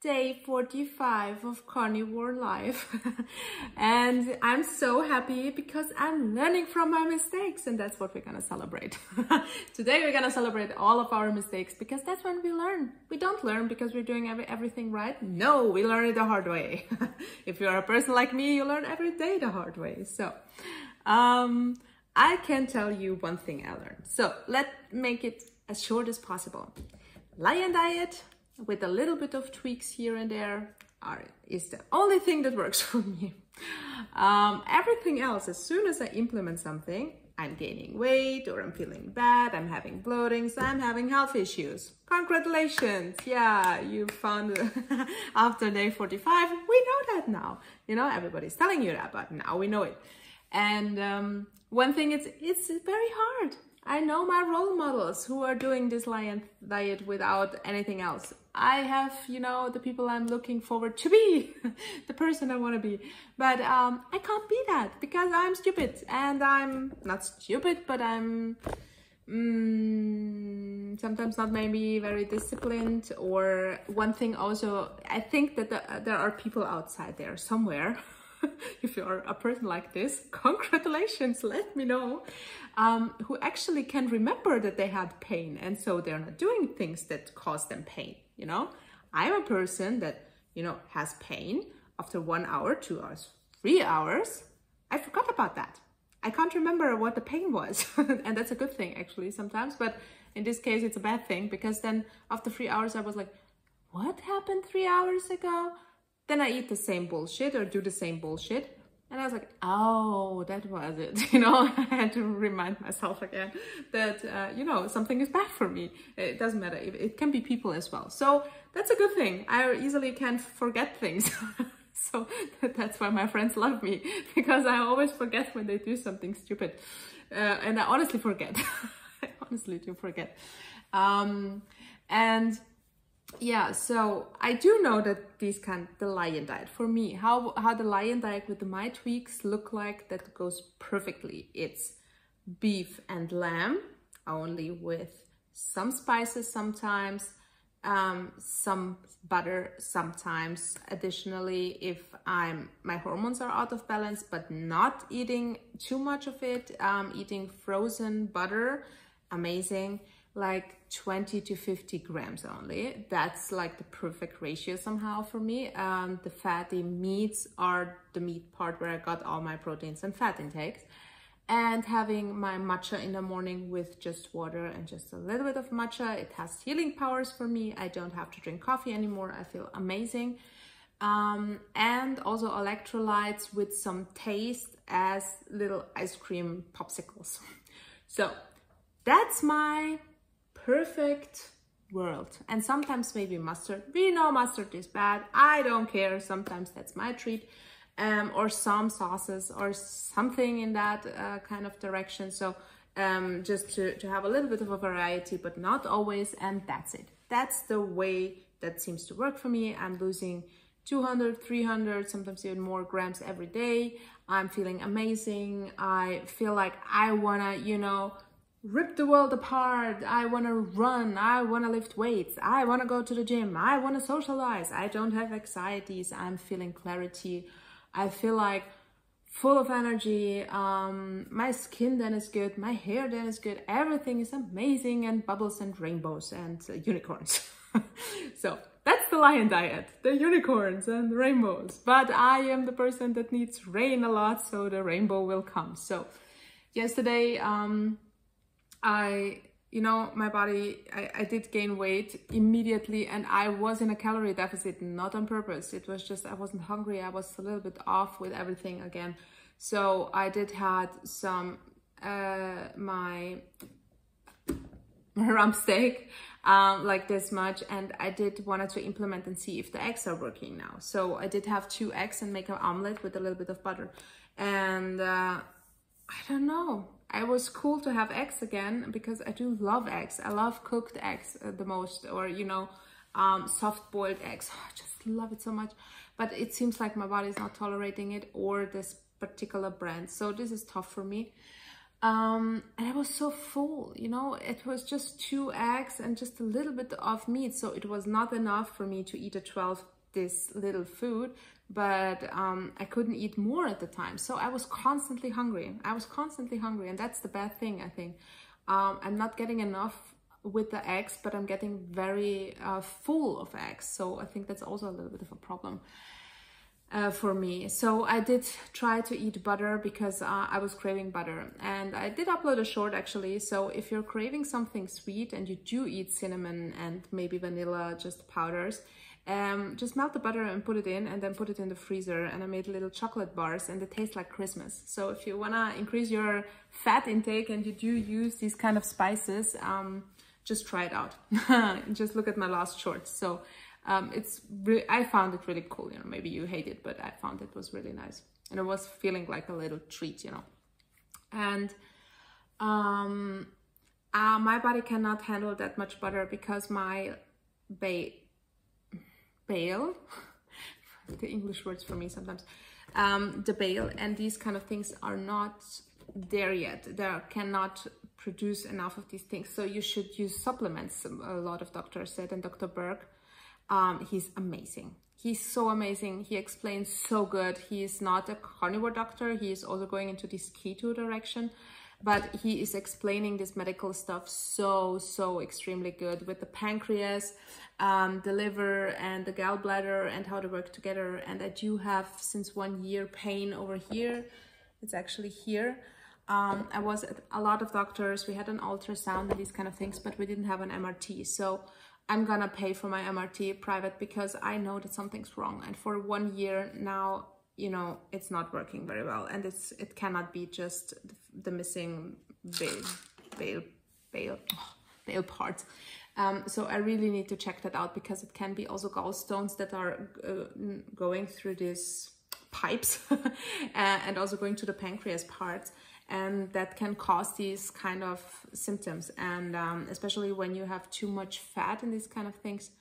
day 45 of Carnivore life. And I'm so happy because I'm learning from my mistakes, and that's what we're gonna celebrate. Today we're gonna celebrate all of our mistakes because that's when we learn. We don't learn because we're doing everything right. No, we learn it the hard way. If you're a person like me, you learn every day the hard way. So I can tell you one thing I learned. So let's make it as short as possible. Lion diet with a little bit of tweaks here and there is the only thing that works for me. Everything else, as soon as I implement something, I'm gaining weight or I'm feeling bad, I'm having bloating, so I'm having health issues. Congratulations! Yeah, you found after day 45, we know that now. You know, everybody's telling you that, but now we know it. And one thing, it's very hard. I know my role models who are doing this lion diet without anything else. I have, you know, the people I'm looking forward to be, the person I want to be. But I can't be that because I'm stupid. And I'm not stupid, but I'm sometimes not maybe very disciplined. Or one thing also, I think that there are people outside there somewhere. If you're a person like this, congratulations, let me know, who actually can remember that they had pain, and so they're not doing things that cause them pain. You know, I'm a person that, you know, has pain after 1 hour, 2 hours, 3 hours. I forgot about that. I can't remember what the pain was. And that's a good thing actually sometimes, but in this case it's a bad thing, because then after 3 hours I was like, what happened 3 hours ago? Then I eat the same bullshit or do the same bullshit. And I was like, oh, that was it. You know, I had to remind myself again that, you know, something is bad for me. It doesn't matter. It can be people as well. So that's a good thing. I easily can forget things. So that's why my friends love me, because I always forget when they do something stupid. And I honestly forget. I honestly do forget. And yeah, so I do know that the lion diet for me, how the lion diet with my tweaks look like, that goes perfectly. It's beef and lamb, only with some spices sometimes, some butter sometimes. Additionally, if my hormones are out of balance, but not eating too much of it, eating frozen butter, amazing. Like 20 to 50 grams only. That's like the perfect ratio somehow for me. The fatty meats are the meat part where I got all my proteins and fat intakes. And having my matcha in the morning with just water and just a little bit of matcha, it has healing powers for me. I don't have to drink coffee anymore. I feel amazing. And also electrolytes with some taste as little ice cream popsicles. So that's my perfect world. And sometimes maybe mustard. We know mustard is bad. I don't care. Sometimes that's my treat. Or some sauces or something in that kind of direction. So just to have a little bit of a variety, but not always. And that's it. That's the way that seems to work for me. I'm losing 200, 300, sometimes even more grams every day. I'm feeling amazing. I feel like I wanna, you know, rip the world apart. I want to run. I want to lift weights. I want to go to the gym. I want to socialize. I don't have anxieties. I'm feeling clarity. I feel like full of energy. My skin then is good. My hair then is good. Everything is amazing, and bubbles and rainbows and unicorns. So that's the lion diet, the unicorns and rainbows. But I am the person that needs rain a lot, so the rainbow will come. So yesterday, you know, my body, I did gain weight immediately, and I was in a calorie deficit, not on purpose. It was just, I wasn't hungry. I was a little bit off with everything again. So I did had some, my rump steak, like this much. And I did wanted to implement and see if the eggs are working now. So I did have 2 eggs and make an omelet with a little bit of butter. And I don't know. It was cool to have eggs again, because I do love eggs. I love cooked eggs the most, or, you know, soft-boiled eggs. Oh, I just love it so much. But it seems like my body is not tolerating it, or this particular brand. So this is tough for me. And I was so full, you know, it was just 2 eggs and just a little bit of meat. So it was not enough for me to eat a 12 this little food, but I couldn't eat more at the time. So I was constantly hungry. And that's the bad thing, I think. I'm not getting enough with the eggs, but I'm getting very full of eggs. So I think that's also a little bit of a problem for me. So I did try to eat butter because I was craving butter, and I did upload a short actually. So if you're craving something sweet and you do eat cinnamon and maybe vanilla, just powders, just melt the butter and put it in, and then put it in the freezer. And I made little chocolate bars, and they taste like Christmas. So if you wanna increase your fat intake and you do use these kind of spices, just try it out. Just look at my last shorts. So I found it really cool, you know, maybe you hate it, but I found it was really nice. And it was feeling like a little treat, you know. And my body cannot handle that much butter because my bale, the English words for me sometimes, the bale and these kind of things are not there yet. They cannot produce enough of these things. So you should use supplements, a lot of doctors said, and Dr. Berg, he's amazing. He's so amazing. He explains so good. He is not a carnivore doctor. He is also going into this keto direction, but he is explaining this medical stuff so extremely good with the pancreas, the liver and the gallbladder and how they work together. And I do have since 1 year pain over here. It's actually here. I was at a lot of doctors. We had an ultrasound and these kind of things, but we didn't have an MRT. So I'm gonna pay for my MRT private because I know that something's wrong. And for 1 year now, you know, it's not working very well. And it cannot be just the missing bale parts. So I really need to check that out because it can be also gallstones that are going through these pipes and also going to the pancreas parts. And that can cause these kind of symptoms. And especially when you have too much fat in these kind of things.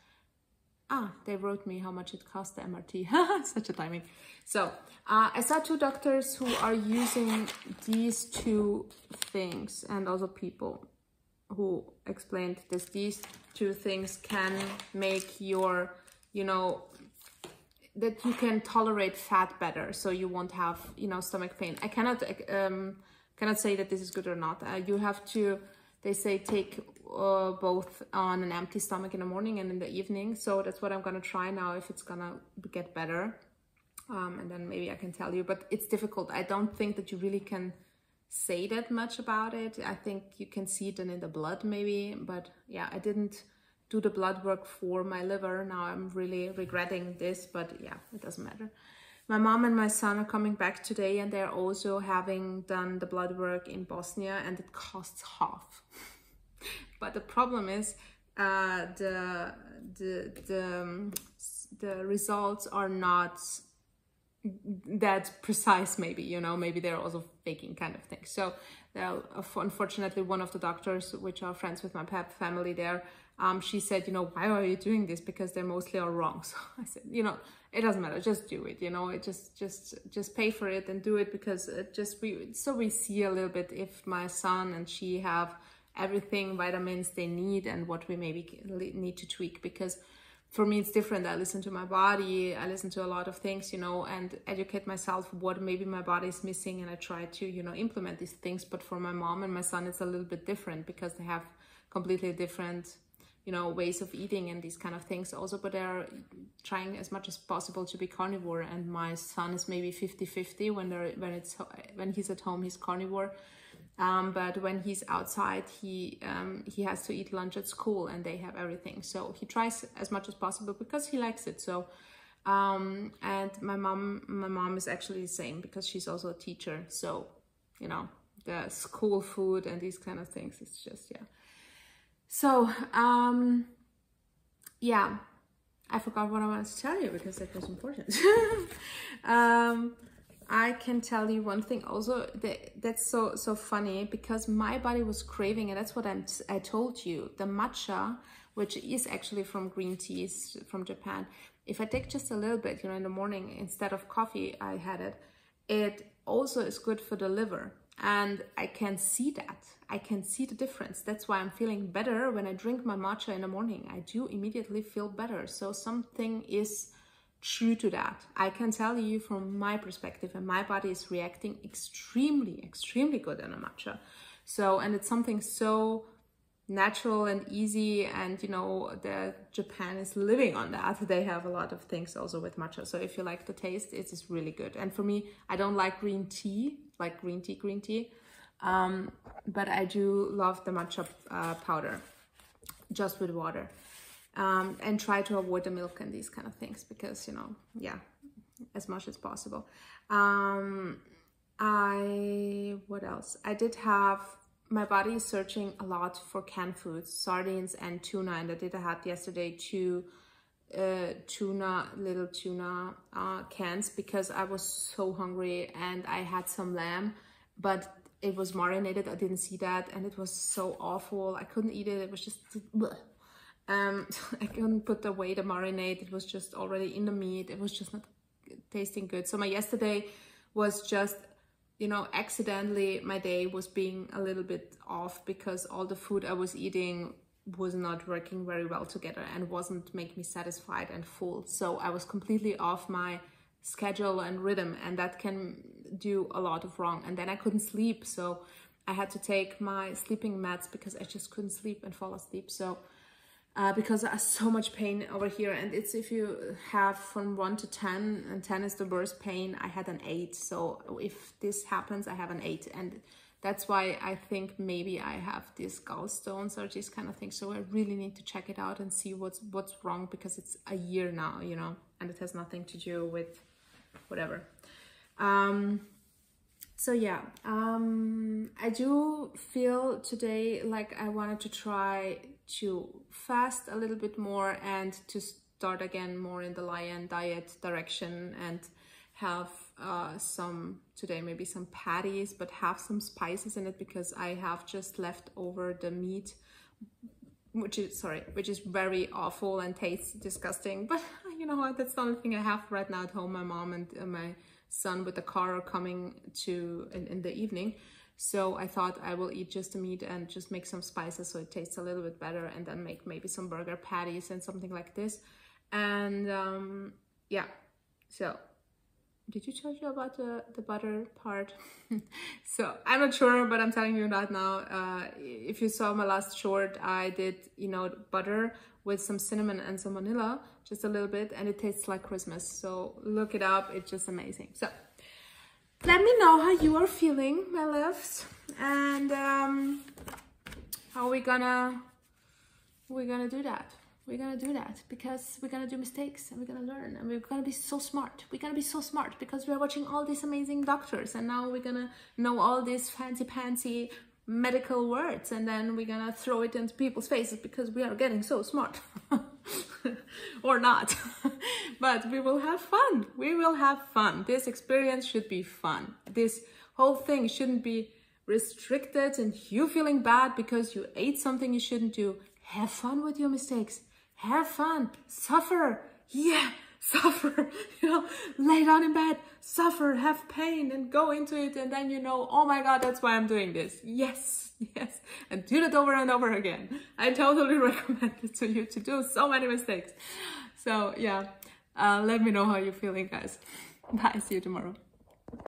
They wrote me how much it cost the MRT. Such a timing. So I saw 2 doctors who are using these 2 things, and also people who explained this. These 2 things can make your, you know, that you can tolerate fat better, so you won't have, you know, stomach pain. I cannot say that this is good or not. You have to, they say, take both on an empty stomach in the morning and in the evening. So that's what I'm gonna try now, if it's gonna get better. And then maybe I can tell you, but it's difficult. I don't think that you really can say that much about it. I think you can see it then in the blood maybe, but yeah, I didn't do the blood work for my liver. Now I'm really regretting this, but yeah, it doesn't matter. My mom and my son are coming back today, and they're also having done the blood work in Bosnia, and it costs half. But the problem is the results are not that precise, maybe, you know, maybe they're also faking kind of thing. So unfortunately, one of the doctors, which are friends with my family there, she said, you know, why are you doing this? Because they're mostly all wrong. So I said, you know, it doesn't matter, just do it, you know, it just pay for it and do it, because we see a little bit if my son and she have everything, vitamins they need, and what we maybe need to tweak. Because for me, it's different. I listen to my body, I listen to a lot of things, you know, and educate myself what maybe my body is missing, and I try to, you know, implement these things. But for my mom and my son, it's a little bit different, because they have completely different, you know, ways of eating and these kind of things also, but they're trying as much as possible to be carnivore. And my son is maybe 50-50 when he's at home, he's carnivore. But when he's outside, he has to eat lunch at school, and they have everything. So he tries as much as possible because he likes it. So, and my mom is actually the same, because she's also a teacher. So, you know, the school food and these kind of things, it's just, yeah. So, yeah, I forgot what I wanted to tell you, because that was important. I can tell you one thing also, that's so funny, because my body was craving, and that's what I told you, the matcha, which is actually from green teas from Japan. If I take just a little bit, you know, in the morning instead of coffee, I had it also is good for the liver. And I can see that. I can see the difference. That's why I'm feeling better when I drink my matcha in the morning. I do immediately feel better. So something is true to that. I can tell you from my perspective, and my body is reacting extremely, extremely good on a matcha. So, and it's something so natural and easy, and you know, Japan is living on that. They have a lot of things also with matcha. So if you like the taste, it is really good. And for me, I don't like green tea, like green tea. But I do love the matcha powder, just with water. And try to avoid the milk and these kind of things, because, you know, yeah, as much as possible. What else? I did have, my body is searching a lot for canned foods, sardines and tuna. And I had yesterday two little tuna cans, because I was so hungry, and I had some lamb, but it was marinated. I didn't see that, and it was so awful. I couldn't eat it. It was just bleh. I couldn't put away the marinade. It was just already in the meat. It was just not tasting good. So my yesterday was just, you know, accidentally my day was being a little bit off, because all the food I was eating was not working very well together and wasn't making me satisfied and full. So I was completely off my schedule and rhythm, and that can do a lot of wrong. And then I couldn't sleep, so I had to take my sleeping meds, because I just couldn't sleep and fall asleep. So because I have so much pain over here, and it's, if you have from 1 to 10, and 10 is the worst pain, I had an 8. So if this happens, I have an 8, and that's why I think maybe I have these gallstones or these kind of things. So I really need to check it out and see what's wrong, because it's a year now, you know, and it has nothing to do with whatever. So yeah, I do feel today like I wanted to try to fast a little bit more, and to start again more in the lion diet direction, and have today maybe some patties, but have some spices in it, because I have just left over the meat, which is very awful and tastes disgusting. But you know what, that's the only thing I have right now at home. My mom and my son with the car are coming in the evening. So I thought I will eat just the meat and just make some spices so it tastes a little bit better, and then make maybe some burger patties and something like this. And yeah, so did you tell you about the butter part? So I'm not sure, but I'm telling you that now. If you saw my last short, I did, you know, butter with some cinnamon and some vanilla, just a little bit, and it tastes like Christmas. So look it up, it's just amazing. So let me know how you are feeling, my loves, and how we're gonna do that. We're gonna do that, because we're gonna do mistakes, and we're gonna learn, and we're gonna be so smart. We're gonna be so smart, because we're watching all these amazing doctors, and now we're gonna know all these fancy medical words, and then we're gonna throw it into people's faces, because we are getting so smart. Or not. But we will have fun. We will have fun. This experience should be fun. This whole thing shouldn't be restricted and you feeling bad because you ate something you shouldn't do. Have fun with your mistakes. Have fun. Suffer. Yeah, suffer. You know, lay down in bed, suffer, have pain, and go into it, and then you know, oh my God, that's why I'm doing this. Yes, yes, and do that over and over again. I totally recommend it to you to do so many mistakes. So yeah, let me know how you're feeling, guys. Bye, see you tomorrow.